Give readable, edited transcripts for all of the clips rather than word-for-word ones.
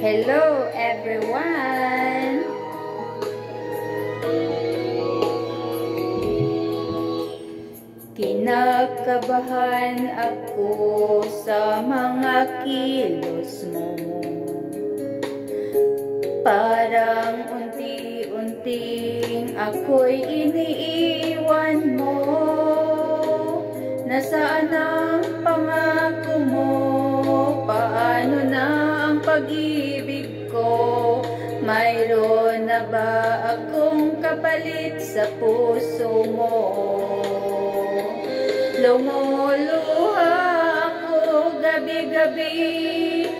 Hello everyone! Kinakabahan ako sa mga kilos mo. Parang unti-unting ako'y iniiwan mo. Nasaan ang pangako mo? Paano na ang pag-ibig ko? Mayroon na ba akong kapalit sa puso mo? Lumuluha ako gabi-gabi,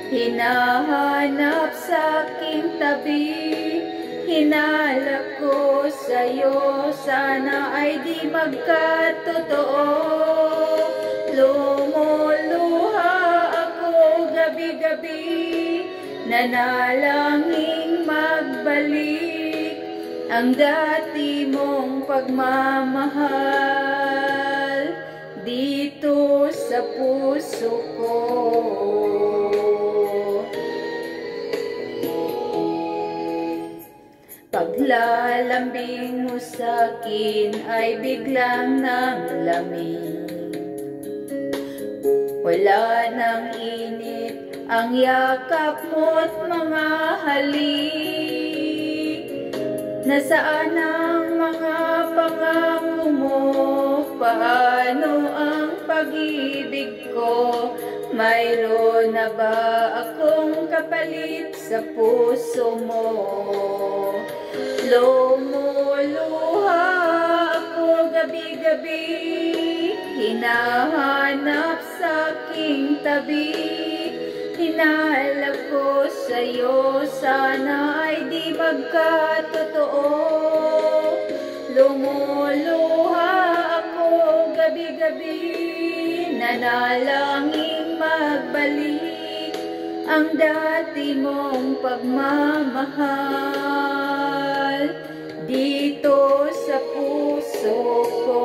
hinahanap sa aking tabi. Hinala ko sa'yo, sana ay di magkatotoo. Lumuluha ako gabi-gabi, nanalangin magbalik ang dati mong pagmamahal dito sa puso ko. Paglalambing mo sa'kin ay biglang nang lamig. Wala nang init ang yakap mo't mga halik. Nasaan ang mga pangako mo? Paano ang pag-ibig ko? Mayroon na ba akong kapalit sa puso mo? Lumuluha ako gabi-gabi, hinahanap sa aking tabi. Hinala ko sa'yo, sana ay di magkatotoo. Lumuluha ako gabi-gabi, nanalangin magbalik ang dati mong pagmamahal dito sa puso ko.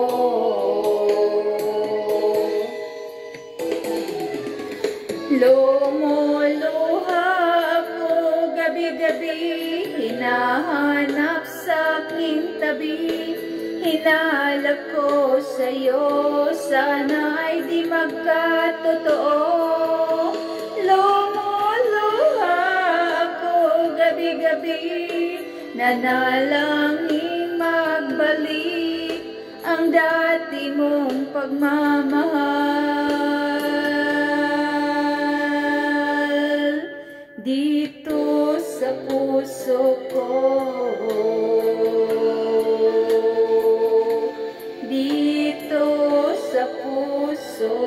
Lumuluha ako gabi-gabi, hinahanap sa aking tabi. Hinala ko sa'yo, sana ay di magkatotoo. Lumuluha ako gabi-gabi, nanalangin magbalik ang dati mong pagmamahal dito sa puso ko. Dito sa puso